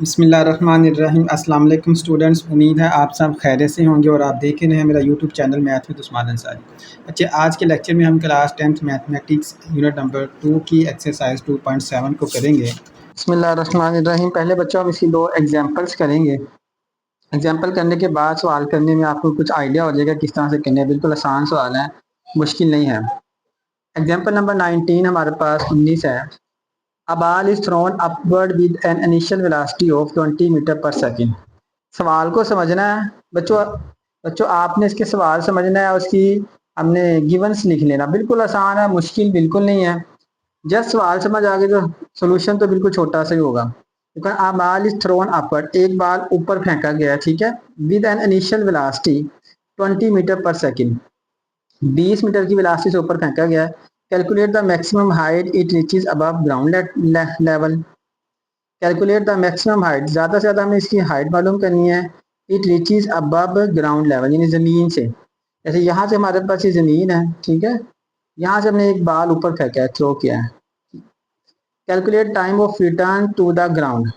बिस्मिल्लाहिर्रहमानिर्रहीम। अस्सलाम वालेकुम स्टूडेंट्स, उम्मीद है आप सब खैरियत से होंगे और आप देख रहे हैं मेरा YouTube channel math with Usman Ansari. अच्छा, आज के लेक्चर में हम class 10th mathematics unit number 2 की एक्सरसाइज 2.7 को करेंगे। बिस्मिल्लाहिर्रहमानिर्रहीम। पहले बच्चों हम इसकी दो एग्जांपल्स करेंगे। एग्जांपल करने के बाद सवाल करने में आपको कुछ आइडिया हो जाएगा किस तरह से करने हैं। बिल्कुल आसान सवाल है, मुश्किल नहीं है। एग्जाम्पल नंबर 19 हमारे पास 19 है। A ball is thrown upward with an initial velocity of 20 meter per second. सवाल को समझना है बच्चों। बच्चों आपने इसके सवाल समझना है, उसकी हमने गिवंस लिख लेना। बिल्कुल आसान है, मुश्किल बिल्कुल नहीं है। जस्ट सवाल समझ आ गए तो सोल्यूशन तो बिल्कुल छोटा सा ही होगा। A ball is thrown upward, एक बाल ऊपर फेंका गया है, ठीक है, with an initial velocity 20 meter per second, 20 meter की वेलोसिटी से ऊपर फेंका गया है। Calculate the maximum height it reaches above ground level. Calculate the maximum height, ज़्यादा से ज़्यादा हमें इसकी हाइट मालूम करनी है। It reaches above ground level, यानी ज़मीन से। जैसे यहाँ से हमारे पास ये ज़मीन है, ठीक है, यहाँ से हमने एक बाल ऊपर फेंका है, थ्रो किया है। Calculate time of return to the ground.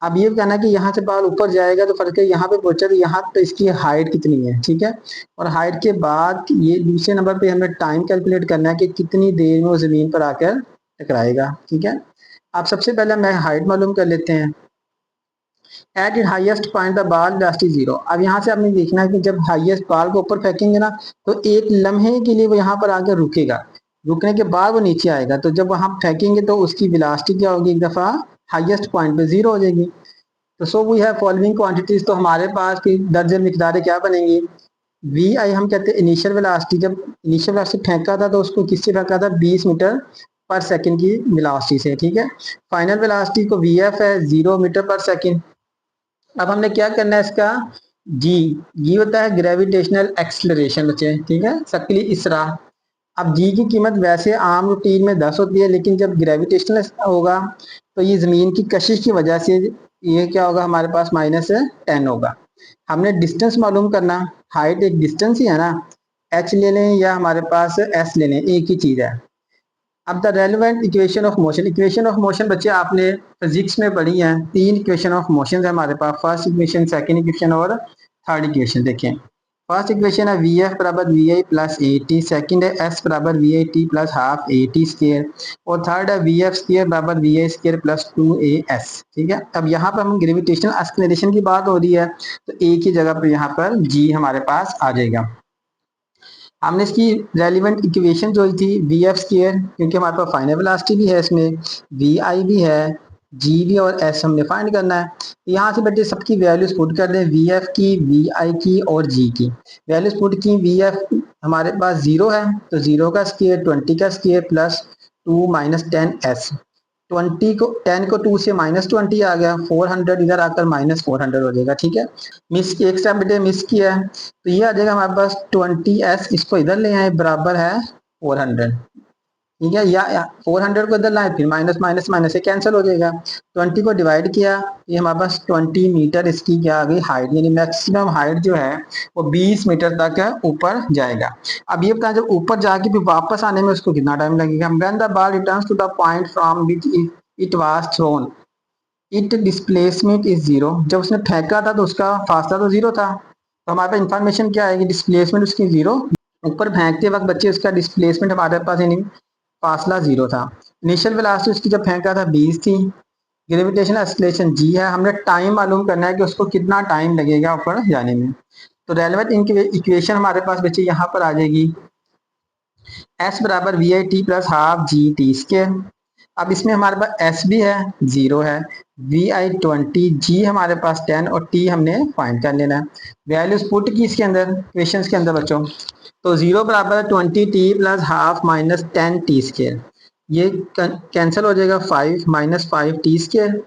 अब ये कहना है कि यहाँ से बाल ऊपर जाएगा तो फर्क है, यहाँ पे पहुंचा तो यहाँ पे इसकी हाइट कितनी है, ठीक है। और हाइट के बाद ये दूसरे नंबर पे हमें टाइम कैलकुलेट करना है कि कितनी देर में वो ज़मीन पर आकर टकराएगा, ठीक है। आप सबसे पहले मैं हाइट मालूम कर लेते हैं। At it highest point the ball velocity zero. अब यहाँ से आपने देखना है कि जब हाईएस्ट बॉल को ऊपर फेंकेंगे ना तो एक लम्हे के लिए वो यहाँ पर आकर रुकेगा, रुकने के बाद वो नीचे आएगा। तो जब वहां फेंकेंगे तो उसकी वेलोसिटी क्या होगी, एक दफा हाईएस्ट पॉइंट पे जीरो हो जाएगी। तो so we have following quantities, तो हमारे पास की दर्जन मिकदारें क्या बनेंगी। वी आई हम कहते हैं इनिशियल वेलोसिटी, जब इनिशियल वेलोसिटी फेंका था तो उसको किससे फेंका था, 20 मीटर पर सेकंड की वेलोसिटी से, ठीक है। फाइनल वेलोसिटी को वी एफ है 0 मीटर पर सेकंड। अब हमने क्या करना है इसका, जी, ये होता है ग्रेविटेशनल एक्सलरेशन बच्चे, ठीक है, शक्ली इसरा। अब जी की कीमत वैसे आम रूटीन में 10 होती है, लेकिन जब ग्रेविटेशनल होगा तो ये जमीन की कशिश की वजह से ये क्या होगा, हमारे पास -10 होगा। हमने डिस्टेंस मालूम करना, हाइट एक डिस्टेंस ही है ना, एच ले लें या हमारे पास एस ले लें, एक ही चीज है। अब the relevant equation of motion. Equation of motion बच्चे आपने फिजिक्स में पढ़ी है, तीन इक्वेशन ऑफ मोशन है हमारे पास, फर्स्ट इक्वेशन, सेकंड इक्वेशन और थर्ड इक्वेशन। देखें, फर्स्ट इक्वेशन है वी एफ बराबर v i plus a t, second है एस बराबर v i t plus half a t square, और थर्ड है वी एफ स्केयर बराबर v i square plus 2 a s, ठीक है। अब यहाँ पर हम ग्रेविटेशनल एक्सलरेशन की बात हो रही है तो एक ही जगह पर यहाँ पर जी हमारे पास आ जाएगा। हमने इसकी रेलिवेंट इक्वेशन जो थी वी एफ स्केयर, क्योंकि हमारे पास फाइनल वेलोसिटी भी है, इसमें वी आई भी है, जी भी और एस हमने फाइंड करना है। यहाँ से बेटे सबकी वैल्यूज पुट कर दें, वी एफ की, वी आई की और जी की वैल्यूज पुट की। वी एफ हमारे पास 0 है तो 0 का स्केयर 20 का स्केयर प्लस 2 - 10s। 20 को 10 को 2 से -20 आ गया, 400 इधर आकर -400 हो जाएगा, ठीक है। मिस एक स्टेप बेटे मिस किया है तो ये आ जाएगा हमारे पास 20s, इसको इधर ले आए बराबर है 400, ठीक है। या 400 को इधर लाए फिर माइनस माइनस माइनस से कैंसिल हो जाएगा। 20 को डिवाइड किया, ये हमारे पास 20 मीटर इसकी क्या आ गई हाइट, यानी मैक्सिमम हाइट जो है वो 20 मीटर तक ऊपर जाएगा। अब ये बताएं जब ऊपर जाके फिर वापस आने में उसको कितना टाइम लगेगा। When the ball returns to the point from which it was thrown, it displacement is zero. जब उसने फेंका था तो उसका फासला तो जीरो था, तो हमारे पास इंफॉर्मेशन क्या आएगी, डिस्प्लेसमेंट उसकी जीरो। ऊपर फेंकते वक्त बच्चे उसका डिस्प्लेसमेंट हमारे पास यानी फासला जीरो था। इनिशियल वेलोसिटी उसकी जब फेंका था 20 थी। ग्रेविटेशनल एक्सलेशन जी है, हमने टाइम मालूम करना है कि उसको कितना टाइम लगेगा ऊपर जाने में। तो रेलेवेंट इक्वेशन हमारे पास बच्चे यहाँ पर आ जाएगी, एस बराबर v i t plus half g t square. अब इसमें हमारे पास एस भी है, 0 है, वी आई 20, जी हमारे पास 10 और टी हमने फाइंड कर लेना है। वैल्यूज पुट की इसके अंदर इक्वेशन के अंदर बच्चों, तो 0 बराबर 20t plus half -10t square, ये कैंसिल हो जाएगा, 5 -5t स्केयर।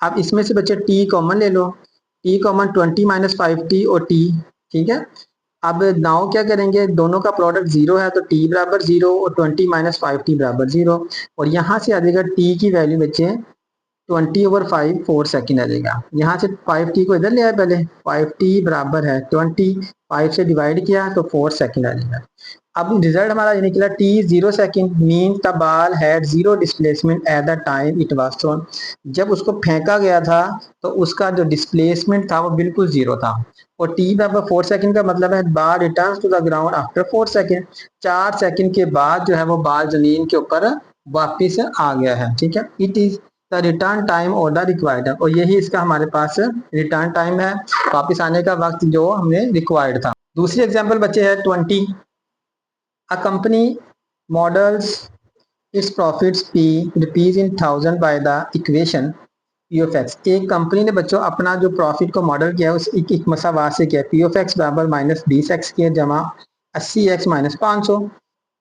अब इसमें से बच्चे t कॉमन ले लो, t कॉमन 20 -5t और t, ठीक है। अब नाउ क्या करेंगे, दोनों का प्रोडक्ट 0 है तो t बराबर 0 और 20 - 5t बराबर 0, और यहाँ से आ जाएगा t की वैल्यू बच्चे 20/5 4 सेकेंड आ जाएगा। यहाँ से 5t को इधर ले आए, पहले 5t बराबर है 20, 5 से डिवाइड किया तो 4 सेकेंड आ जाएगा। अब रिजल्ट हमारा ये निकला t 0 second mean the ball had zero displacement at the time it was throne. जब उसको फेंका गया था तो उसका जो डिस्प्लेसमेंट था वो बिल्कुल जीरो था। और t बराबर 4 सेकेंड का मतलब है ball returns to the ground after 4 second. 4 second के बाद जो है वो बॉल जमीन के ऊपर वापिस आ गया है। ठीक है, it is the return time और द रिक्वायर्ड, और यही इसका हमारे पास रिटर्न टाइम है, वापिस आने का वक्त जो हमने रिक्वायर्ड था। दूसरी एग्जांपल बच्चे है 20। A company models its profits P rupees in thousand by the equation P of x। एक कंपनी ने बच्चों अपना जो प्रॉफिट को मॉडल किया है उस एक मसावार से किया, P of x बराबर -20x किया जमा 80x minus 500,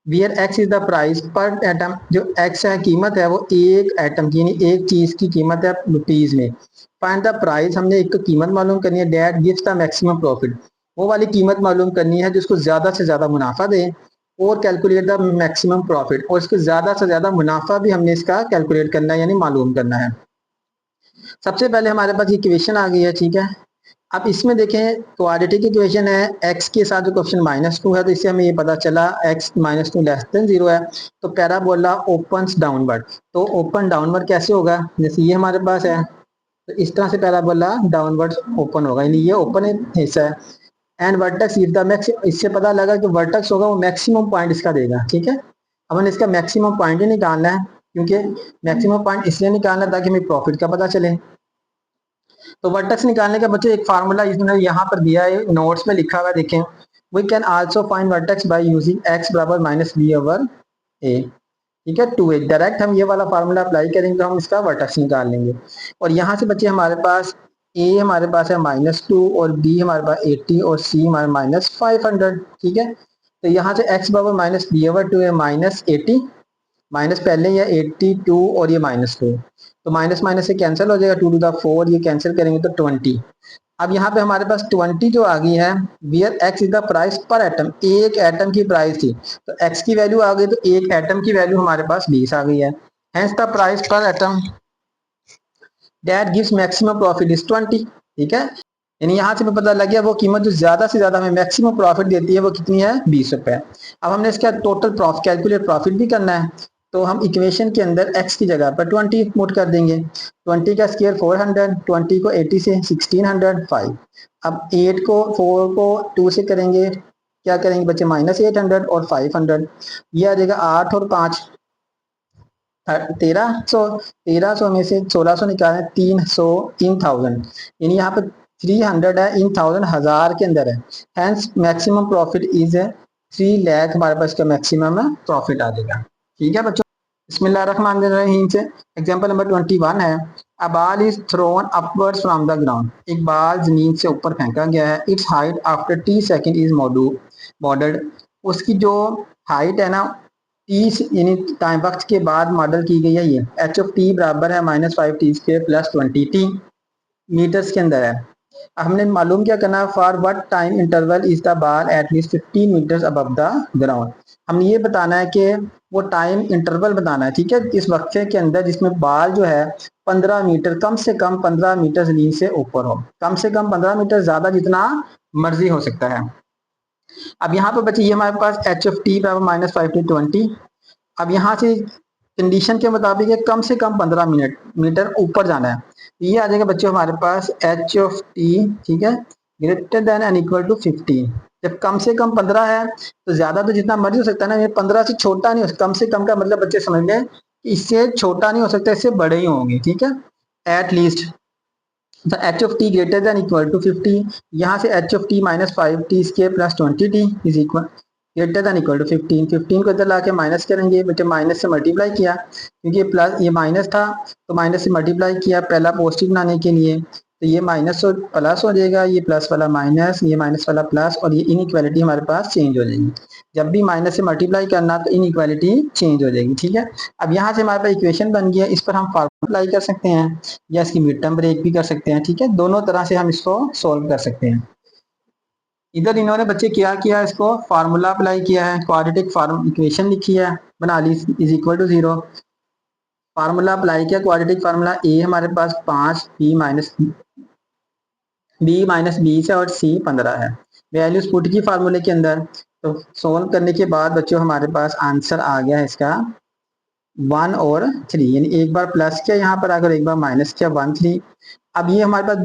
wear x is the price per atom. जो x है कीमत है वो एक एटम की यानी एक चीज की कीमत है रुपीज में। फाइंड द प्राइस, हमने एक तो कीमत मालूम करनी है, that gives the maximum profit, वो वाली कीमत मालूम करनी है जिसको ज्यादा से ज्यादा मुनाफा दे, और कैलकुलेट द मैक्सिमम प्रॉफिट, और इसको ज्यादा से ज्यादा मुनाफा भी हमने इसका कैलकुलेट करना है यानी मालूम करना है। सबसे पहले हमारे पास इक्वेशन आ गई है। ठीक है, अब इसमें देखें क्वाड्रेटिक इक्वेशन है, x के साथ जो क्वेश्चन -2 है तो इससे हमें ये पता चला x -2 लेस देन 0 है, तो पैराबोला ओपन्स डाउनवर्ड। तो ओपन डाउनवर्ड कैसे होगा, जैसे ये हमारे पास है तो इस तरह से पैराबोला डाउनवर्ड ओपन होगा, यानी ये ओपन हिस्सा है। And vertex is the max, इससे पता लगा कि वर्टेक्स होगा वो मैक्सिमम पॉइंट इसका देगा। ठीक है, अब हमें इसका मैक्सिमम पॉइंट ही निकालना है, क्योंकि मैक्सिमम पॉइंट इसलिए निकालना है ताकि हमें प्रॉफिट का पता चले। तो वर्टेक्स निकालने का बच्चों एक फार्मूला इसने यहाँ पर दिया है, नोट्स में लिखा हुआ है, देखें। We can also find vertex by using x बराबर -b/a। ठीक है, 2a डायरेक्ट हम ये वाला फार्मूला अप्लाई करेंगे तो हम इसका वर्टेक्स निकाल लेंगे। और यहाँ से बच्चे हमारे पास a हमारे पास है -2 और b हमारे पास 80 और c हमारे -500। ठीक है, तो यहाँ से x बराबर -b/2 है -80, माइनस पहले ही है 82 और ये -2, तो माइनस माइनस से कैंसिल हो जाएगा, 2 टू द 4 ये कैंसिल करेंगे तो 20। अब यहाँ पे हमारे पास 20 जो आ गई है, wear x is the price per atom, एक एटम की प्राइस थी तो x की वैल्यू आ गई, तो एक एटम की वैल्यू हमारे पास 20 आ गई है। Hence the price per atom that gives maximum profit is 20। ठीक है, यानी यहाँ से पता लग गया वो कीमत जो ज्यादा से ज्यादा हमें मैक्सिमम प्रॉफिट देती है वो कितनी है, 20 रुपए। अब हमने इसका टोटल प्रॉफिट कैलकुलेट प्रॉफिट भी करना है, तो हम इक्वेशन के अंदर x की जगह पर 20 पुट कर देंगे। 20 का स्क्वायर 400, 20 को 80 से 1600 5। अब 8 को 4 को 2 से करेंगे, क्या करेंगे बच्चे -800 और 500, ये आ जाएगा 8 और 5 1300। 1300 में से 1600 निकालें, 300 इन 1000, यानी यहाँ पर 300 है इन 1000, हजार के अंदर है। Hence maximum profit is 3 lakh, हमारे पास का मैक्सिमम प्रॉफिट आ जाएगा। ठीक है बच्चों, बिस्मिल्लाहिर्रहमानिर्रहीम से एग्जांपल नंबर 21 है। A ball is throne upwards from the ground, एक बॉल जमीन से ऊपर फेंका गया है। It's height after t second is modelled, उसकी जो हाइट है ना 30 यानी टाइम वक्त के बाद मॉडल की गई है। ये एच ऑफ टी बराबर है -5t² प्लस 20t मीटर्स के अंदर है। हमने मालूम क्या करना है, for what time interval is the ball at least 15 meters above the ground. हमने ये बताना है कि वो टाइम इंटरवल बताना है। ठीक है, इस वक्फे के अंदर जिसमें बॉल जो है 15 मीटर, कम से कम 15 मीटर जमीन से ऊपर हो, कम से कम 15 मीटर, ज्यादा जितना मर्जी हो सकता है। अब यहाँ पे बच्चे ये हमारे पास एच ऑफ टी बराबर -5t20। अब यहाँ से कंडीशन के मुताबिक है कम से कम 15 मीटर ऊपर जाना है, ये आ जाएगा बच्चों हमारे पास एच ऑफ टी। ठीक है, greater than and equal to 15। जब कम से कम 15 है तो ज्यादा तो जितना मर्जी हो सकता है ना, ये 15 से छोटा नहीं हो सकता। कम से कम का मतलब बच्चे समझ लें इससे छोटा नहीं हो सकता, इससे बड़े ही होंगे। ठीक है, at least the h of t greater than equal to 50। यहाँ से h of t -5t² plus 20t is equal greater than equal to 15। 15 को इधर लाके माइनस करेंगे, बच्चे माइनस से मल्टीप्लाई किया क्योंकि ये प्लस ये माइनस था तो माइनस से मल्टीप्लाई किया पहला पॉजिटिव बनाने के लिए, तो ये माइनस प्लस हो जाएगा, ये प्लस वाला माइनस, ये माइनस वाला प्लस, और ये इनइक्वालिटी हमारे पास चेंज हो जाएगी। जब भी माइनस से मल्टीप्लाई करना तो इनइक्वालिटी चेंज हो जाएगी। ठीक है, अब यहाँ से हमारे पास इक्वेशन बन गया, इस पर हम फार्मूला अप्लाई कर सकते हैं या इसकी मिड टर्म ब्रेक भी कर सकते हैं। ठीक है, दोनों तरह से हम इसको सोल्व कर सकते हैं। इधर इन्होंने बच्चे क्या किया, इसको फार्मूला अप्लाई किया है, क्वाड्रेटिक फार्म इक्वेशन लिखी है, बना ली is equal to 0। Formula apply किया, क्वाड्रेटिक फार्मूला ए हमारे पास 5 बी माइनस 20 है और सी 15 है। वैल्यूज पुट की फार्मूले के अंदर, तो सोल्व करने के बाद बच्चों हमारे पास आंसर आ गया है इसका 1 और 3, यानी एक बार प्लस किया यहाँ पर आकर, एक बार माइनस किया 1 3। अब ये हमारे पास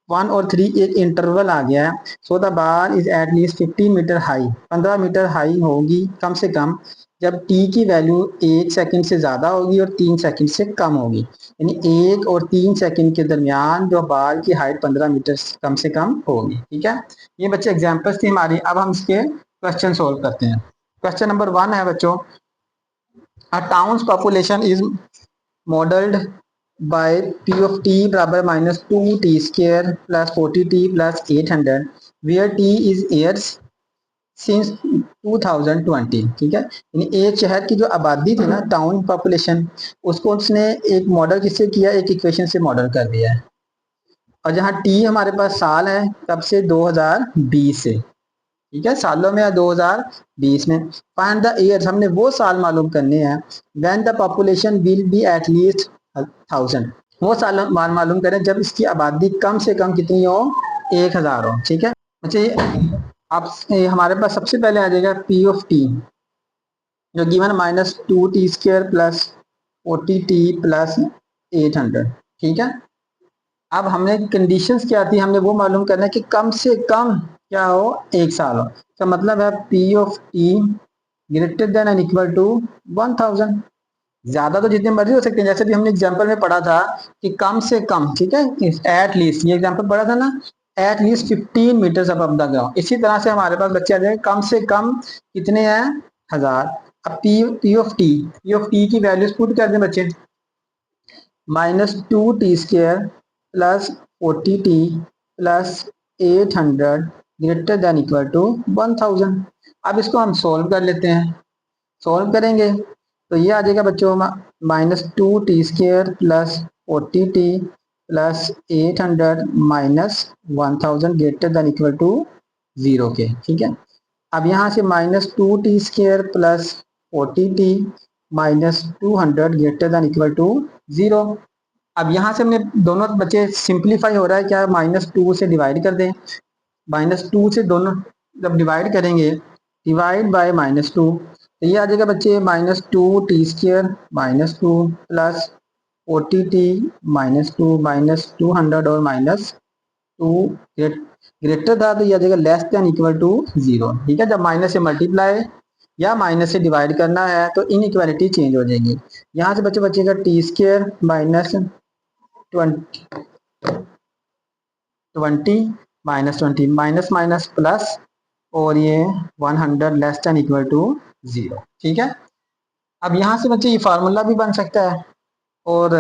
1 और 3 एक इंटरवल आ गया है। So the bar is at least 15 meter high, 15 meter high होगी कम से कम जब टी की वैल्यू 1 सेकंड से ज्यादा होगी और 3 सेकंड से कम होगी, यानी 1 और 3 सेकंड के दरमियान जो बार की हाइट 15 मीटर कम से कम होगी। ठीक है, ये बच्चे एग्जाम्पल्स थी हमारी। अब हम इसके क्वेश्चन सोल्व करते हैं। क्वेश्चन नंबर 1 है बच्चों, a town's population is modeled by P of t बराबर minus 2t square plus 40t plus 800 where t is years since 2020। ठीक है, यानी एक शहर की जो आबादी थी ना, टाउन पॉपुलेशन, उसको उसने एक मॉडल किससे किया, एक इक्वेशन से मॉडल कर दिया है। और जहाँ टी हमारे पास साल है, कब से, 2020 से। ठीक है, सालों में या 2020 में। फाइंड द ईयर्स, हमने वो साल मालूम करने हैं when the population will be at least 1000। वो साल मालूम करें जब इसकी आबादी कम से कम कितनी हो, 1000 हो। ठीक है, अच्छा आप हमारे पास सबसे पहले आ जाएगा पी ऑफ टी, जो given -2t² plus 40t plus 800। ठीक है, अब हमने कंडीशंस क्या थी, हमने वो मालूम करना है कि कम से कम क्या हो, 1 साल हो। तो मतलब है p of t greater than and equal to 1000। ज्यादा तो जितने मर्जी हो सकते हैं, जैसे भी हमने एग्जांपल में पढ़ा था कि कम से कम, ठीक है, एट लीस्ट, ये एग्जांपल पढ़ा था ना, at least 15 meter above the ground. इसी तरह से हमारे पास बच्चे आ जाएंगे कम से कम कितने हैं, 1000। अब पी ऑफ टी की वैल्यूज पुट कर दें बच्चे, -2t² plus 40t plus 800 greater than equal to 1000। अब इसको हम सोल्व कर लेते हैं। सोल्व करेंगे तो ये आ जाएगा बच्चों -2t² plus 40t plus 800 minus 1000 greater than equal to 0 के। ठीक है, अब यहाँ से -2t² plus 40t minus 200 greater than equal to 0। अब यहाँ से हमने दोनों बच्चे सिंप्लीफाई हो रहा है क्या, -2 से डिवाइड कर दें। -2 से दोनों जब डिवाइड करेंगे, डिवाइड बाय -2, तो ये आ जाएगा बच्चे -2t² -2 प्लस 40t -2 माइनस 200 और -2 ग्रेटर था, तो ये आ जाएगा लेस देन इक्वल टू 0। ठीक है, जब माइनस से मल्टीप्लाई या माइनस से डिवाइड करना है तो इनइक्वालिटी चेंज हो जाएगी। यहाँ से बच्चे बचेगा t² minus 20 minus 20 minus minus plus, और ये 100 लेस देन इक्वल टू 0। ठीक है, अब यहाँ से बच्चे ये फार्मूला भी बन सकता है और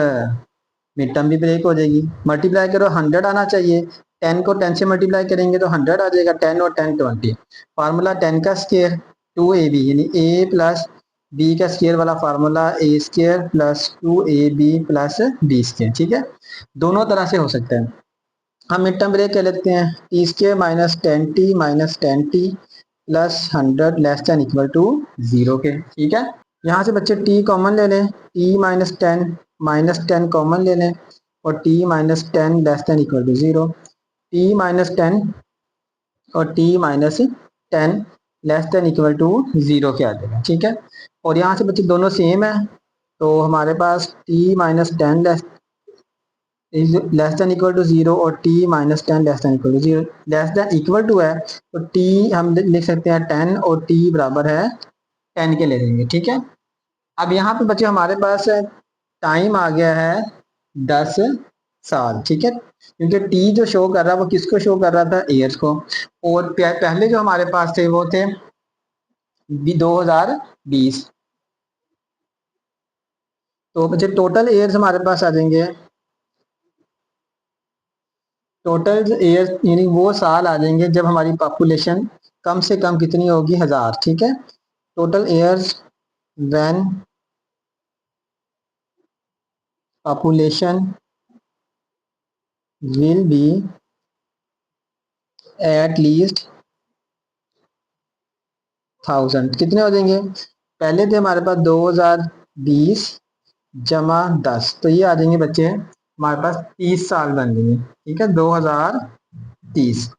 मिड टर्म भी ब्रेक हो जाएगी। मल्टीप्लाई करो 100 आना चाहिए, 10 को 10 से मल्टीप्लाई करेंगे तो 100 आ जाएगा, 10 और 10 20। फार्मूला 10 का स्क्वायर 2ab, यानी a प्लस बी का स्क्वायर वाला formula a² plus 2ab plus b²। ठीक है, दोनों तरह से हो सकता है। हम मिड टर्म ब्रेक कर लेते हैं, t² minus 10t minus 10t plus 100 less than equal to 0 के। ठीक है, यहाँ से बच्चे t कॉमन ले लें, t -10 कॉमन ले लें और t -10 less than equal to 0। t -10 और t -10 less than equal to 0 के आ जाएगा। ठीक है, और यहाँ से बच्चे दोनों सेम है, तो हमारे पास t -10 less than equal to 0 और t -10 less than equal to 0। Less than equal to है तो t हम लिख सकते हैं 10 और t बराबर है 10 के ले लेंगे। ठीक है, अब यहाँ पे बच्चे हमारे पास टाइम आ गया है 10 साल। ठीक है, क्योंकि t जो शो कर रहा है वो किसको शो कर रहा था, ईयर्स को, और पहले जो हमारे पास थे वो थे 2020। तो बच्चे टोटल ईयर्स हमारे पास आ जाएंगे, टोटल ईयर यानी वो साल आ जाएंगे जब हमारी पॉपुलेशन कम से कम कितनी होगी, 1000। ठीक है, total years when population will be at least 1000, कितने हो जाएंगे, पहले थे हमारे पास 2020, जमा 10, तो ये आ जाएंगे बच्चे हमारे पास 30 साल बन जाएंगे। ठीक है, 2030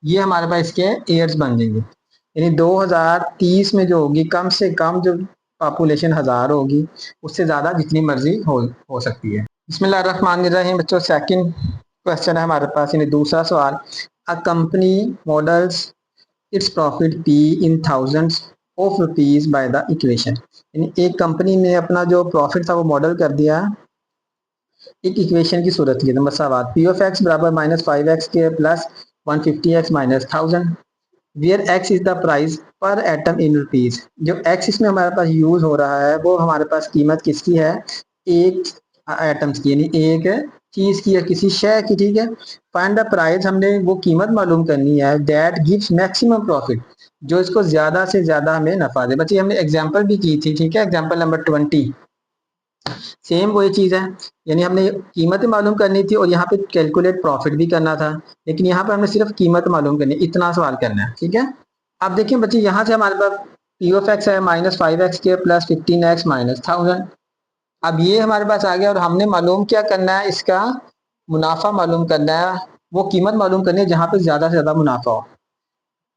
ये हमारे पास इसके ईयर्स बन जाएंगे। यानी 2030 में जो होगी कम से कम जो पॉपुलेशन 1000 होगी, उससे ज्यादा जितनी मर्जी हो सकती है। बिस्मिल्लाहिर्रहमानिर्रहीम बच्चों, सेकंड क्वेश्चन है हमारे पास, यानी दूसरा सवाल। A company models its profit P in thousands of rupees by the equation. यानी एक कंपनी ने अपना जो प्रॉफिट था वो मॉडल कर दिया एक इक्वेशन की सूरत की, मसावात पी ऑफ एक्स बराबर -5x के plus 150x minus 1000, where x is the price per item in rupees. जो एक्स इसमें हमारे पास यूज हो रहा है वो हमारे पास कीमत किसकी है, एक एटम्स की, यानी एक चीज की या किसी शय की। ठीक है, फाइंड द प्राइस, हमने वो कीमत मालूम करनी है दैट गिव्स मैक्सिमम प्रॉफिट, जो इसको ज्यादा से ज्यादा हमें नफा दे। बच्चे हमने एग्जांपल भी की थी, ठीक है, एग्जांपल नंबर 20, सेम वही चीज है। यानी हमने कीमत मालूम करनी थी और यहाँ पे कैलकुलेट प्रॉफिट भी करना था, लेकिन यहाँ पे हमने सिर्फ कीमत मालूम करनी है, इतना सवाल करना है। ठीक है, अब देखिए बच्चे यहाँ से हमारे पास पी ऑफ एक्स है -5x के प्लस 15x माइनस 1000। अब ये हमारे पास आ गया और हमने मालूम क्या करना है, इसका मुनाफा मालूम करना है, वो कीमत मालूम करनी है जहाँ पे ज्यादा से ज्यादा मुनाफा हो।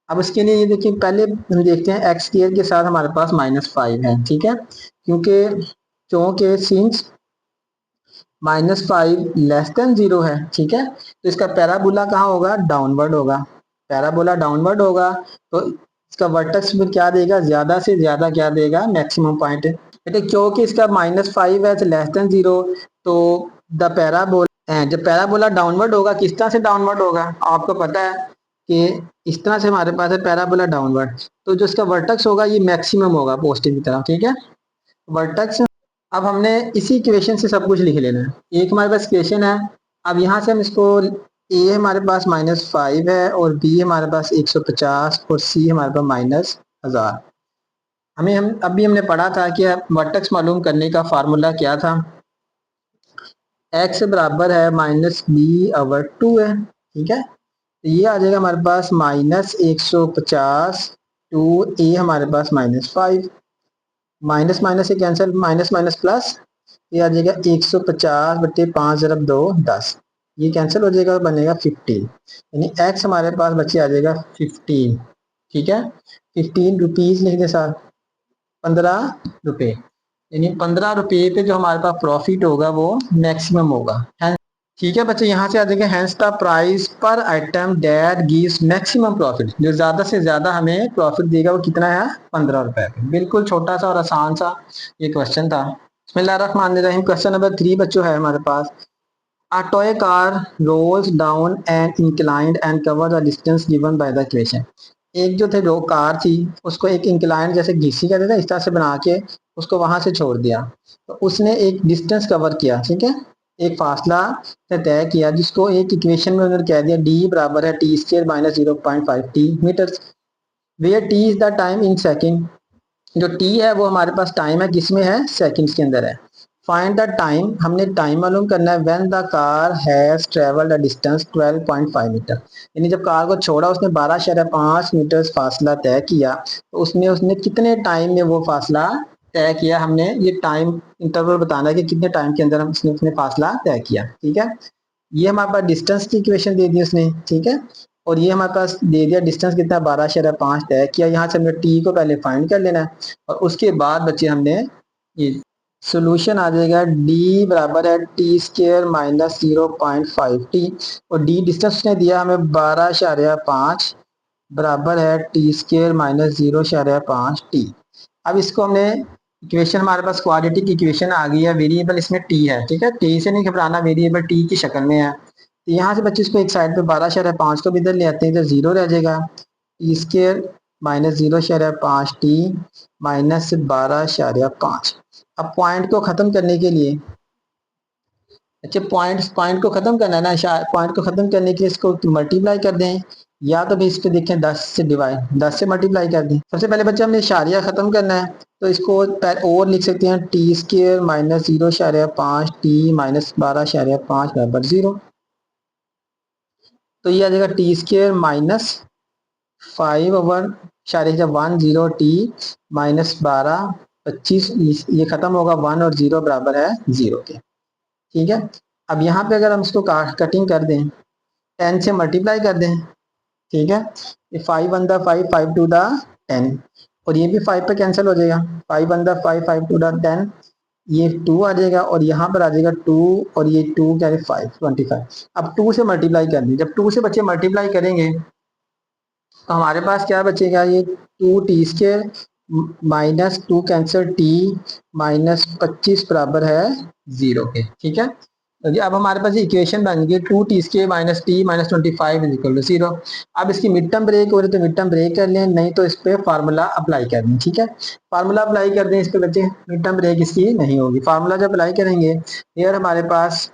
अब इसके लिए ये देखिए, पहले हम देखते हैं एक्स स्क्वायर के साथ हमारे पास -5 है। ठीक है, क्योंकि चूंकि सिंस -5 लेस देन 0 है। ठीक है, तो इसका पैराबोला कहाँ होगा, डाउनवर्ड होगा। पैराबोला डाउनवर्ड होगा तो इसका वर्टेक्स में क्या देगा, ज्यादा से ज्यादा क्या देगा, मैक्सिमम पॉइंट। बेटे क्योंकि इसका -5 है तो लेस देन 0, तो द पैराबोला, जब पैराबोला डाउनवर्ड होगा, किस तरह से डाउनवर्ड होगा, आपको पता है कि इस तरह से हमारे पास है पैराबोला डाउनवर्ड, तो जो इसका वर्टेक्स होगा ये मैक्सिमम होगा पॉजिटिव की तरफ। ठीक है, वर्टेक्स। अब हमने इसी इक्वेशन से सब कुछ लिख लेना है। एक हमारे पास इक्वेशन है, अब यहाँ से हम इसको, ए हमारे पास -5 है और बी हमारे पास 150 और सी हमारे पास -1000। हम अभी हमने पढ़ा था कि वर्टेक्स मालूम करने का फार्मूला क्या था, एक्स बराबर है -b/2 है। ठीक है, तो ये आ जाएगा हमारे पास -150 टू ए हमारे पास -5, माइनस माइनस से कैंसिल, माइनस माइनस प्लस, ये आ जाएगा 150 बटे 5 × 2 10, ये कैंसिल हो जाएगा, बनेगा 15, यानी एक्स हमारे पास बच्चे आ जाएगा 15। ठीक है, 15 रुपीज लिख दे साथ, 15 रुपए, यानी 15 रुपए पे जो हमारे पास प्रॉफिट होगा वो मैक्सिमम होगा। ठीक है बच्चे, यहाँ से आ जाएगा हैंस द प्राइस पर item that gives maximum profit, जो ज्यादा से ज्यादा हमें प्रॉफिट देगा वो कितना है, 15 रुपए। बिल्कुल छोटा सा और आसान सा ये क्वेश्चन था। बिस्मिल्लाहिर्रहमानिर्रहीम, क्वेश्चन नंबर 3 बच्चों है हमारे पास। A toy car rolls down an inclined and cover the distance given by the equation। एक जो थे जो कार थी उसको एक इंक्लाइन जैसे घिसी कहते थे इस तरह से बना के उसको वहां से छोड़ दिया, तो उसने एक डिस्टेंस कवर किया। ठीक है, एक फासला तय किया जिसको एक इक्वेशन में उन्होंने कह दिया डी बराबर है t square minus 0.5 t metre, where t is the time in second. जो टी है वो हमारे पास टाइम है, किसमें है, सेकंड्स के अंदर है। फाइंड द टाइम, हमने टाइम मालूम करना है when the car has travelled a distance 12.5 metre, यानी जब कार को छोड़ा उसने 12.5 मीटर फासला तय किया, तो उसने उसने कितने टाइम में वो फासला तय किया, हमने ये टाइम इंटरवल बताना है कि कितने टाइम के अंदर हम उसने फासला तय किया। ठीक है, ये हमारे पास डिस्टेंस की इक्वेशन दे दी उसने। ठीक है, और ये हमारे पास दे दिया डिस्टेंस कितना, 12.5 तय किया। यहाँ से हमने टी को पहले फाइंड कर लेना है और उसके बाद बच्चे हमने ये सोल्यूशन आ जाएगा डी बराबर है टी स्क्र माइनस 0.5 टी, और डी डिस्टेंस ने दिया हमें 12.5 बराबर है टी स्क्र माइनस 0.5 टी। अब इसको हमने इक्वेशन, हमारे पास क्वाड्रेटिक इक्वेशन आ गई है, वेरिएबल इसमें टी है। ठीक है, टी से नहीं घबराना, वेरिएबल टी की शक्ल में है। तो यहाँ से बच्चे इसको एक साइड पे 12.5 को भी इधर ले आते हैं, इधर 0 रह जाएगा, T square minus 0.5 T minus 12.5। अब पॉइंट को खत्म करने के लिए, अच्छा पॉइंट को खत्म करना है ना, पॉइंट को खत्म करने के लिए इसको मल्टीप्लाई कर दें, या तो भी इस पे देखें 10 से डिवाइड, 10 से मल्टीप्लाई कर दें। सबसे पहले बच्चे हमने इशारिया खत्म करना है, तो इसको और लिख सकते हैं T square minus 0.5 T minus 12.5 बराबर 0। तो ये आ जाएगा T square -5 over 0.10 T minus 12 25 ये खत्म होगा 1 और 0 बराबर है 0 के। ठीक है, अब यहाँ पे अगर हम इसको कटिंग कर दें, 10 से मल्टीप्लाई कर दें, ठीक है, ये 5 वन दा 5, 5 टू दा 10, और ये भी 5 पे कैंसिल हो जाएगा, 5 वन दा 5, 5 टू दा 10, ये 2 आ जाएगा और यहाँ पर आ जाएगा 2, और ये 2 क्या है 5, 25। अब 2 से मल्टीप्लाई कर दें, जब 2 से बच्चे मल्टीप्लाई करेंगे तो हमारे पास क्या बचेगा, ये 2t² minus 2 cancer t minus 25 बराबर है 0 के। ठीक है, तो ये अब हमारे पास इक्वेशन बन गई 2t² minus t minus 25 is equal to 0। अब इसकी मिड टर्म ब्रेक हो रही है तो मिड टर्म ब्रेक कर लें, नहीं तो इस पे फार्मूला अप्लाई कर दें। ठीक है, फार्मूला अप्लाई कर दें इस पे बच्चे, मिड टर्म ब्रेक इसकी नहीं होगी। फार्मूला जब अप्लाई करेंगे यार हमारे पास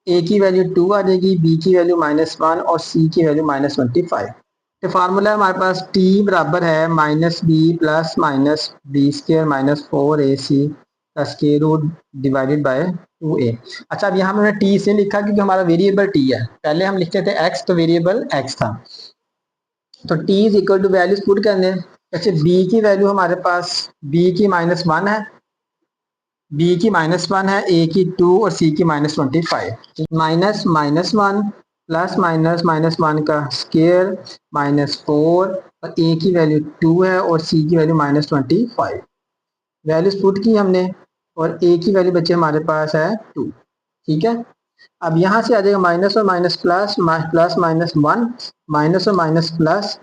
ए की वैल्यू 2 आ जाएगी, बी की वैल्यू -1 और सी की वैल्यू -25। तो फार्मूला हमारे पास t बराबर है minus b plus minus b square minus 4ac का square root divided by 2a। अच्छा, अब यहाँ मैंने t से लिखा क्योंकि हमारा वेरिएबल t है, पहले हम लिखते थे x तो वेरिएबल x था, तो t is equal to values put कर दें। अच्छा, b की वैल्यू हमारे पास b की -1 है, b की -1 है, a की 2 और c की -25। माइनस -1 प्लस माइनस -1 का स्क्वायर -4 और a की वैल्यू 2 है और c की वैल्यू -25। वैल्यूज पुट की हमने और a की वैल्यू बच्चे हमारे पास है 2। ठीक है, अब यहाँ से आ जाएगा माइनस और minus plus, plus minus 1, minus और माइनस प्लस,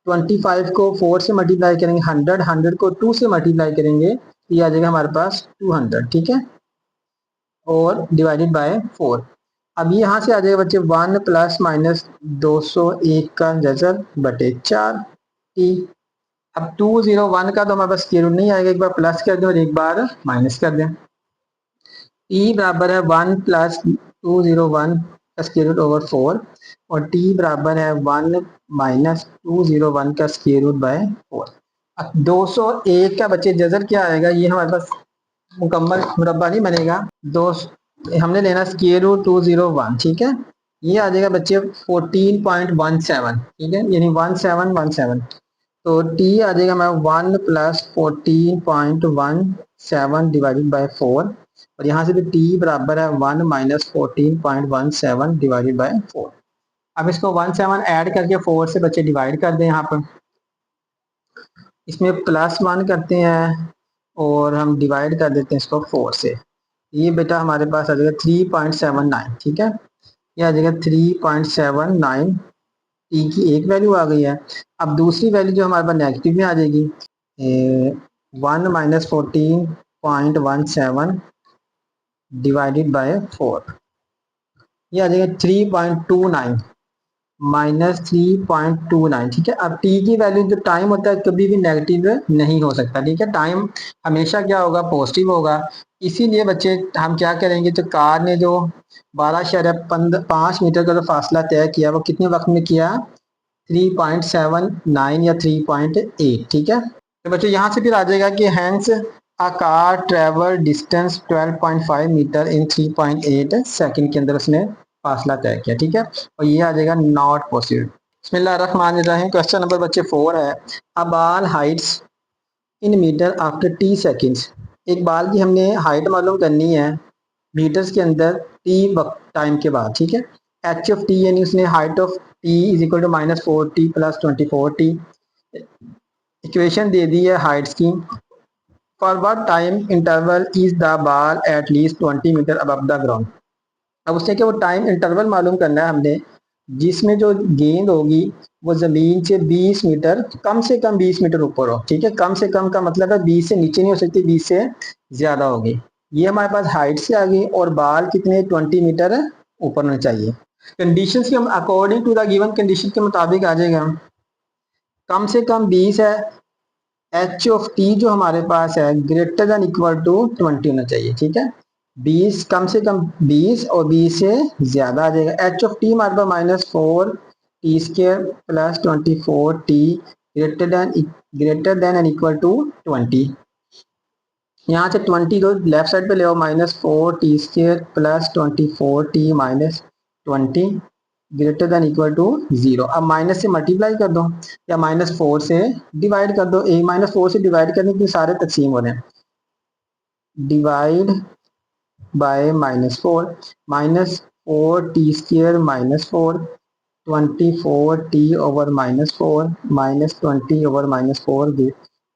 25 को 4 से मल्टीप्लाई करेंगे 100, 100 को 2 से मल्टीप्लाई करेंगे ये आ जाएगा हमारे पास 200। ठीक है, और डिवाइडेड बाय 4। अब यहाँ से आ जाएगा बच्चे 1 प्लस माइनस 201 का जजर बटे 4 टी। अब 201 का तो हमारे पास स्क्वायर रूट नहीं आएगा, एक बार प्लस कर दें और एक बार माइनस कर दें। टी बराबर है 1 प्लस 201 का स्क्वायर रूट ओवर 4 और टी बराबर है 1 माइनस 201 का स्क्वायर रूट बाय 4। अब 201 का बच्चे जजर क्या आएगा, ये हमारे पास मुकम्मल मुरब्बा नहीं बनेगा, दो हमने लेना स्क्वायर रूट 201। ठीक है, ये आ जाएगा बच्चे 14.17। ठीक है, यानी 1717, तो t आ जाएगा मैं 1 प्लस 14.17 डिवाइडेड बाय 4 और यहाँ से भी t बराबर है 1 माइनस 14.17 डिवाइडेड बाय 4। अब इसको 17 ऐड करके 4 से बच्चे डिवाइड कर दें, यहाँ पर इसमें +1 करते हैं और हम डिवाइड कर देते हैं इसको 4 से, ये बेटा हमारे पास आ जाएगा 3.79। ठीक है, ये आ जाएगा 3.79, टी की एक वैल्यू आ गई है। अब दूसरी वैल्यू जो हमारे पास नेगेटिव में आ जाएगी 1 माइनस 14.17 डिवाइडेड बाय 4, ये आ जाएगा 3.29 माइनस 3.29। ठीक है, अब t की वैल्यू जो टाइम होता है कभी भी नेगेटिव नहीं हो सकता। ठीक है, टाइम हमेशा क्या होगा, पॉजिटिव होगा। इसीलिए बच्चे हम क्या करेंगे, तो कार ने जो 12.5 मीटर का जो फासला तय किया वो कितने वक्त में किया, 3.79 या 3.8। ठीक है, तो बच्चों यहाँ से फिर आ जाएगा कि hence a car travel distance 12.5 metre in 3.8 second के अंदर उसने फासला तय किया। ठीक है, और ये आ जाएगा नॉट पॉसिबल। बिस्मिल्लाहिर्रहमानिर्रहीम। क्वेश्चन नंबर बच्चे 4 है, a ball heights in metre after t seconds. एक बाल की हमने हाइट मालूम करनी है मीटर्स के अंदर t वक्त टाइम के बाद। ठीक है, एच ऑफ टी यानी उसने height of t is equal to -4t plus 24t equation दे दी है हाइट्स की। For what time interval is the ball at least 20 metre above the ground. अब उससे क्या वो टाइम इंटरवल मालूम करना है हमने जिसमें जो गेंद होगी वो जमीन से 20 मीटर कम से कम 20 मीटर ऊपर हो। ठीक है, कम से कम का मतलब है 20 से नीचे नहीं हो सकती, 20 से ज्यादा होगी। ये हमारे पास हाइट से आ गई और बाल कितने 20 मीटर ऊपर होने चाहिए। कंडीशंस के हम according to the given condition के मुताबिक आ जाएगा, कम से कम 20 है, एच ऑफ टी जो हमारे पास है ग्रेटर देन इक्वल टू 20 होना चाहिए। ठीक है, 20 कम से कम 20 और 20 से ज्यादा आ जाएगा। एच ऑफ टी हमारे पास -4t² plus 24t greater than and equal to 20। यहाँ से 20 को लेफ्ट साइड पे ले आओ, -4t² plus 24t minus 20 greater than equal to 0। अब माइनस से मल्टीप्लाई कर दो या -4 से डिवाइड कर दो। -4 से डिवाइड करने के सारे तकसीम हो रहे हैं। Divide by -4, -4t² -4, 24t/-4 -20/-4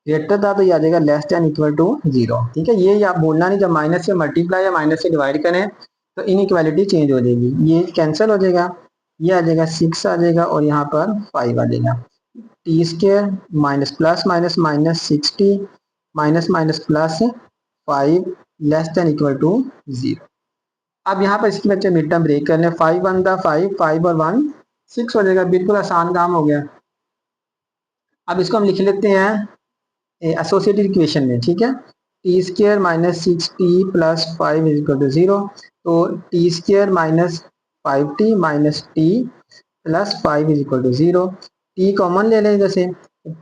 greater था तो ये आ जाएगा लेस देन इक्वल टू 0। ठीक है, ये आप बोलना नहीं, जब माइनस से मल्टीप्लाई या माइनस से डिवाइड करें तो इनइक्वालिटी चेंज हो जाएगी, ये कैंसिल हो जाएगा, ये आ जाएगा 6 आ जाएगा और यहाँ पर 5 आ जाएगा। t² minus plus minus minus 6t minus minus plus 5 less than equal to 0। अब यहाँ पर इसकी बच्चे मिड टर्म ब्रेक करने, 5 1 5, 5 और 1 6 हो जाएगा, बिल्कुल आसान काम हो गया। अब इसको हम लिख लेते हैं एसोसिएटेड इक्वेशन में। ठीक है, t² minus 6t plus 5 is equal to 0। तो t² minus 5t minus t plus 5 is equal to 0। t common ले लें इधर से,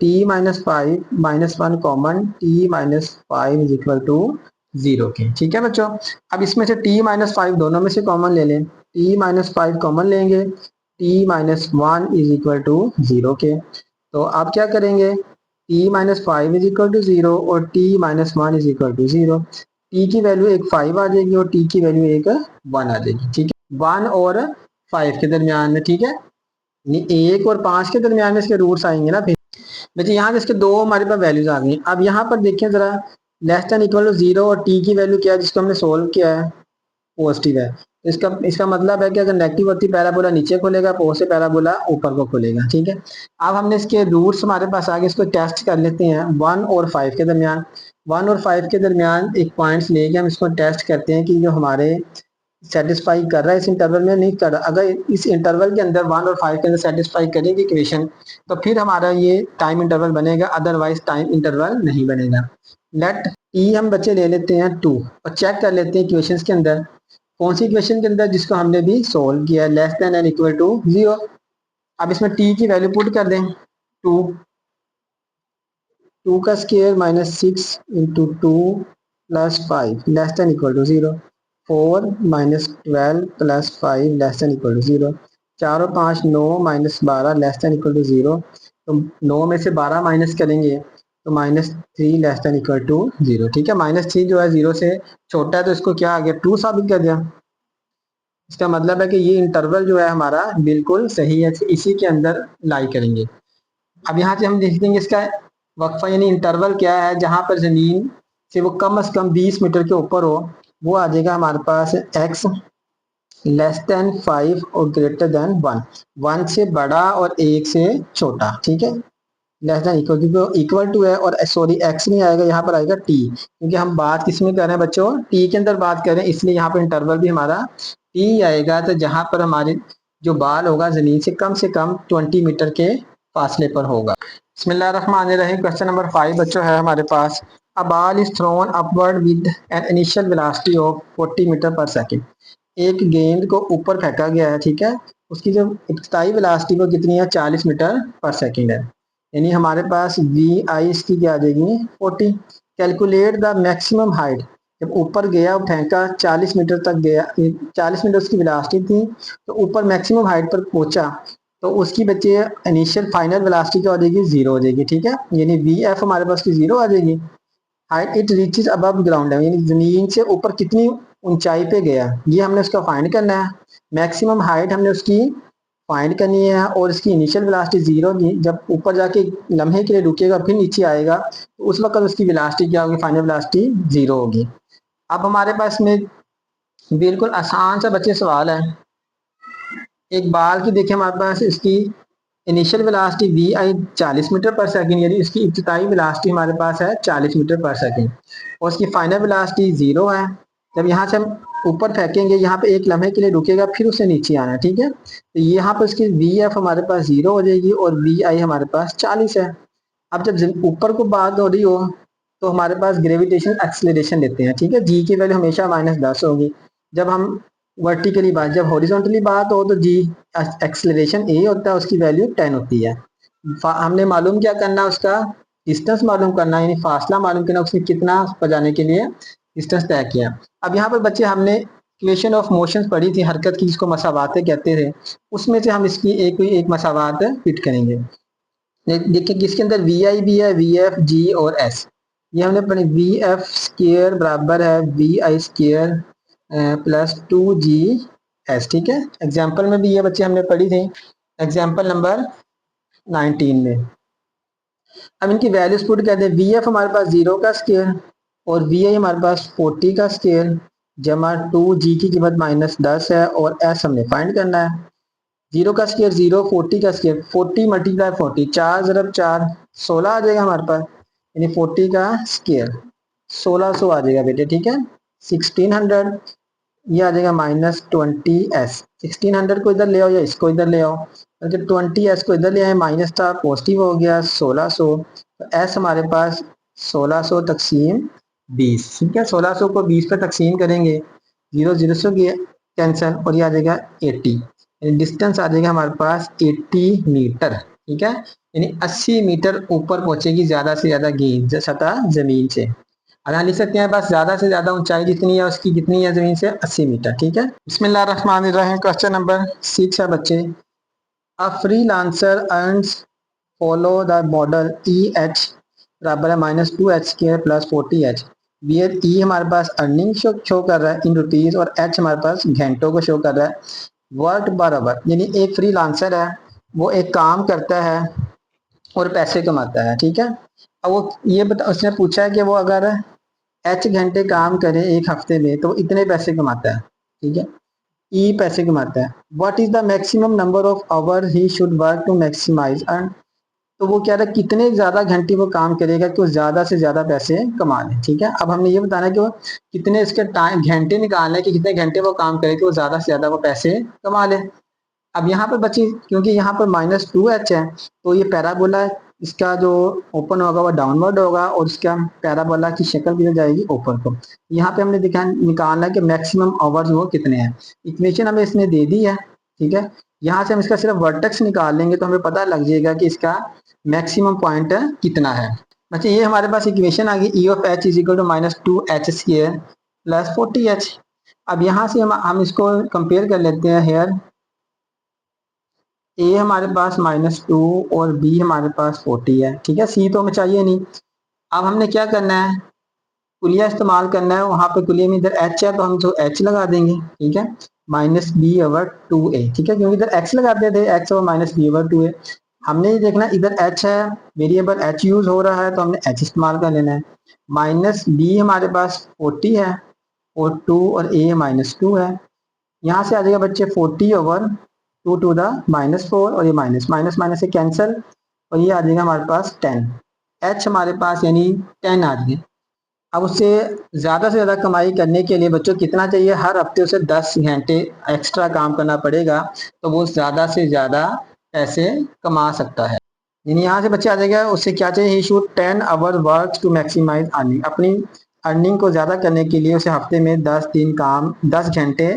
t minus 5 minus 1 common, t minus 5 is equal to 0 के। ठीक है बच्चों, अब इसमें से t माइनस 5 दोनों में से कॉमन ले लें, t माइनस 5 कॉमन लेंगे, t minus 1 is equal to 0 के। तो आप क्या करेंगे, t minus 5 is equal to 0 और t minus 1 is equal to 0। t की वैल्यू एक 5 आ जाएगी और t की वैल्यू एक 1 आ जाएगी। ठीक है, 1 और 5 के दरमियान में। ठीक है, 1 और 5 के दरमियान में इसके रूट्स आएंगे ना। फिर देखिए यहाँ से इसके दो हमारे पास वैल्यूज आ गई। अब यहाँ पर देखिए जरा, लेस देन इक्वल टू 0 और t की वैल्यू क्या है जिसको हमने सोल्व किया है, पॉजिटिव है। इसका इसका मतलब है कि अगर नेगेटिव होती पैराबोला नीचे खुलेगा, पॉजिटिव पैराबोला ऊपर को खुलेगा। ठीक है, अब हमने इसके रूट्स हमारे पास आगे, इसको टेस्ट कर लेते हैं 1 और 5 के दरमियान। 1 और 5 के दरमियान एक पॉइंट्स लेके हम इसको टेस्ट करते हैं कि जो हमारे सेटिस्फाई कर रहा है इस इंटरवल में, नहीं कर रहा। अगर इस इंटरवल के अंदर 1 और 5 के अंदर सेटिस्फाई करेगी इक्वेशन तो फिर हमारा ये टाइम इंटरवल बनेगा, अदरवाइज टाइम इंटरवल नहीं बनेगा। लेट ई हम बच्चे ले लेते हैं 2 और चेक कर लेते हैं इक्वेशंस के अंदर कौन सी इक्वेशन के अंदर जिसको हमने भी सोल्व किया है, less than and equal to 0। अब इसमें टी की वैल्यू पुट कर दें, 2 2 का square minus 6 into 2 plus 5 less than equal to 0। 4 minus 12 plus 5 less than equal to 0। 4 और 5 9 minus 12 less than equal to 0। तो 9 में से 12 माइनस करेंगे तो -3 लेस देन इक्वल टू 0। ठीक है, -3 जो है 0 से छोटा है तो इसको क्या आ गया, 2 साबित कर दिया। इसका मतलब है कि ये इंटरवल जो है हमारा बिल्कुल सही है, इसी के अंदर लाई करेंगे। अब यहाँ से हम देख देंगे इसका वक्फा यानी इंटरवल क्या है, जहाँ पर जमीन से वो कम से कम 20 मीटर के ऊपर हो, वो आ जाएगा हमारे पास x लेस देन 5 और ग्रेटर देन 1, 1 से बड़ा और 1 से छोटा। ठीक है, लेस देन इक्वल, क्योंकि इक्वल टू है और सॉरी x नहीं आएगा, यहाँ पर आएगा t, क्योंकि हम बात किस में कर रहे हैं बच्चों, t के अंदर बात कर रहे हैं, इसलिए यहाँ पर इंटरवल भी हमारा t आएगा। तो जहाँ पर हमारे जो बाल होगा जमीन से कम 20 मीटर के फासले पर होगा। बिस्मिल्लाहिर्रहमानिर्रहीम। क्वेश्चन नंबर 5 बच्चों है हमारे पास, a ball is thrown upward with an initial velocity of 40 metre per second. एक गेंद को ऊपर फेंका गया है। ठीक है, उसकी जो इब्तदाई वेलोसिटी वो कितनी है, 40 मीटर पर सेकंड है। यानी हमारे पास वी आई इसकी क्या आ जाएगी, 40। कैलकुलेट द मैक्सिमम हाइट, जब ऊपर गया फेंका 40 मीटर तक गया, 40 मीटर उसकी वेलोसिटी थी, तो ऊपर मैक्सिमम हाइट पर पहुंचा तो उसकी बच्चे इनिशियल फाइनल वेलोसिटी क्या हो जाएगी, 0 हो जाएगी। ठीक है, यानी वी एफ हमारे पास की 0 आ जाएगी। Height it reaches above ground है, यानी जमीन से ऊपर कितनी ऊंचाई पे गया, ये हमने उसका फाइंड करना है। मैक्सिमम हाइट हमने उसकी फाइंड करनी है और इसकी इनिशियल वेलोसिटी 0 थी, जब ऊपर जाके लम्हे के लिए रुकेगा फिर नीचे आएगा तो उस वक्त उसकी वेलोसिटी क्या होगी, फाइनल वेलोसिटी 0 होगी। अब हमारे पास में बिल्कुल आसान सा बच्चे सवाल है, एक बाल की देखिए हमारे पास इसकी initial velocity v i 40 metre per second, यानी इसकी इब्तिदाई वेलोसिटी हमारे पास है 40 मीटर पर सेकंड और उसकी फाइनल वेलोसिटी 0 है। जब यहाँ से हम ऊपर फेंकेंगे, यहाँ पे एक लम्हे के लिए रुकेगा फिर उसे नीचे आना है। ठीक है, तो यहाँ पर इसकी वी एफ हमारे पास 0 हो जाएगी और वी आई हमारे पास 40 है। अब जब ऊपर को बात हो रही हो तो हमारे पास ग्रेविटेशन एक्सेलरेशन लेते हैं। ठीक है, जी की वैल्यू हमेशा -10 होगी। जब हम वर्टिकली बात, जब हॉरिजॉन्टली बात हो तो जी एक्सेलरेशन ए होता है, उसकी वैल्यू 10 होती है। हमने मालूम क्या करना, उसका डिस्टेंस मालूम करना, यानी फासला मालूम करना, उसने कितना पर जाने के लिए डिस्टेंस तय किया। अब यहाँ पर बच्चे हमने इक्वेशन ऑफ मोशन पढ़ी थी, हरकत की, जिसको मसावातें कहते थे, उसमें से हम इसकी एक मसावात फिट करेंगे। देखिए किसके अंदर वी आई भी है, वी एफ जी और एस। ये हमने पढ़ी, वी एफ स्केयर बराबर है v i square plus 2 g s. ठीक है, एग्जाम्पल में भी ये बच्चे हमने पढ़ी थी, एग्जाम्पल नंबर 19 में। अब इनकी वैल्यूज पुट कहते हैं, वी एफ हमारे पास 0 का स्केयर और वी आई हमारे पास 40 का स्केयर जमा 2 जी की कीमत -10 है और एस हमने फाइंड करना है। 0 का स्केयर 0, 40 का स्केयर 40 मल्टीप्लाई 40, 4 ज़रब 4 16 आ जाएगा हमारे पास, यानी 40 का स्केयर 1600 आ जाएगा बेटे। ठीक है, 1600 ये आ जाएगा -20s। 1600 को इधर ले आओ या इसको इधर ले आओ, अगर 20s को इधर ले आए माइनस था पॉजिटिव हो गया 1600, तो s हमारे पास 1600 तकसीम 20। ठीक है, 1600 को 20 पे तकसीम करेंगे, 0 से कैंसिल और ये आ जाएगा 80, डिस्टेंस आ जाएगा हमारे पास 80 मीटर। ठीक है, यानी 80 मीटर ऊपर पहुंचेगी ज्यादा से ज्यादा गेंद सतह जमीन से। अगर लिख सकते हैं बस ज्यादा से ज्यादा ऊंचाई जितनी है उसकी कितनी है जमीन से, 80 मीटर। ठीक है, बिस्मिल्लाहिर्रहमानिर्रहीम। क्वेश्चन नंबर 6 है बच्चे, a freelancer earns follow the model E H बराबर है -2h² प्लस 40h, वियर ई हमारे पास अर्निंग शो कर रहा है इन रुपीज और एच हमारे पास घंटों को शो कर रहा है। वर्क बराबर, यानी एक फ्रीलांसर है, वो एक काम करता है और पैसे कमाता है। ठीक है, अब वो ये उसने पूछा है कि वो अगर एच घंटे काम करे एक हफ्ते में तो इतने पैसे कमाता है। ठीक है, ई पैसे कमाता है। What is the maximum number of hour he should work to maximize earn, तो वो कह रहा है कितने ज्यादा घंटे वो काम करेगा कि वो ज्यादा से ज्यादा पैसे कमा ले। ठीक है, अब हमने ये बताना है कि वो कितने इसके टाइम घंटे निकालने कि कितने घंटे वो काम करे कि वो ज्यादा से ज्यादा वो पैसे कमा ले। अब यहाँ पर बच्चे क्योंकि यहाँ पर -2h है तो ये पैराबोला इसका जो ओपन होगा वो डाउनवर्ड होगा और इसका पैराबोला की शक्ल भी हो जाएगी ऊपर को। यहाँ पे हमने निकालना है कि मैक्सिमम आवर्स वो कितने हैं। इक्वेशन हमें इसने दे दी है। ठीक है, यहाँ से हम इसका सिर्फ वर्टेक्स निकाल लेंगे तो हमें पता लग जाएगा कि इसका मैक्सिमम पॉइंट कितना है। बच्चे ये हमारे पास इक्वेशन आ गई, E of h is equal to -2h² plus 40h। अब यहाँ से हम इसको कंपेयर कर लेते हैं। हेयर ए हमारे पास -2 और बी हमारे पास 40 है। ठीक है, सी तो हमें चाहिए नहीं। अब हमने क्या करना है, कुलिया इस्तेमाल करना है। वहां पे कुलिया में इधर एच है तो हम जो एच लगा देंगे। ठीक है, -b/2a। ठीक है, क्योंकि इधर एक्स लगाते थे, एक्स और -b/2a। हमने ये देखना इधर एच है, वेरिएबल एच यूज हो रहा है तो हमने एच इस्तेमाल कर लेना है। -b हमारे पास 40 है और 2 और a -2 है। यहाँ से आ जाएगा बच्चे 40/2 टू द -4 और ये माइनस माइनस माइनस से कैंसिल और ये आ जाएगा हमारे पास 10। एच हमारे पास यानी 10 आ जाएगा। अब उससे ज़्यादा से ज़्यादा कमाई करने के लिए बच्चों कितना चाहिए, हर हफ्ते उसे 10 घंटे एक्स्ट्रा काम करना पड़ेगा तो वो ज़्यादा से ज़्यादा पैसे कमा सकता है। यानी यहाँ से बच्चे आ जाएगा उससे क्या चाहिए, he should 10 hour work to maximize earning. अपनी अर्निंग को ज़्यादा करने के लिए उसे हफ्ते में 10 घंटे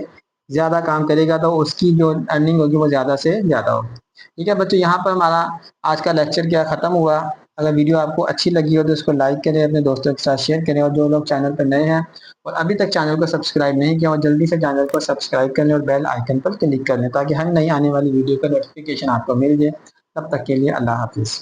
ज़्यादा काम करेगा तो उसकी जो अर्निंग होगी वो ज़्यादा से ज़्यादा होगी। ठीक है बच्चों, यहाँ पर हमारा आज का लेक्चर क्या ख़त्म हुआ। अगर वीडियो आपको अच्छी लगी हो तो उसको लाइक करें, अपने दोस्तों के साथ शेयर करें और जो लोग चैनल पर नए हैं और अभी तक चैनल को सब्सक्राइब नहीं किया और जल्दी से चैनल को सब्सक्राइब कर लें और बेल आइकन पर क्लिक कर लें ताकि हर नई आने वाली वीडियो का नोटिफिकेशन आपको मिल जाए। तब तक के लिए अल्लाह हाफिज़।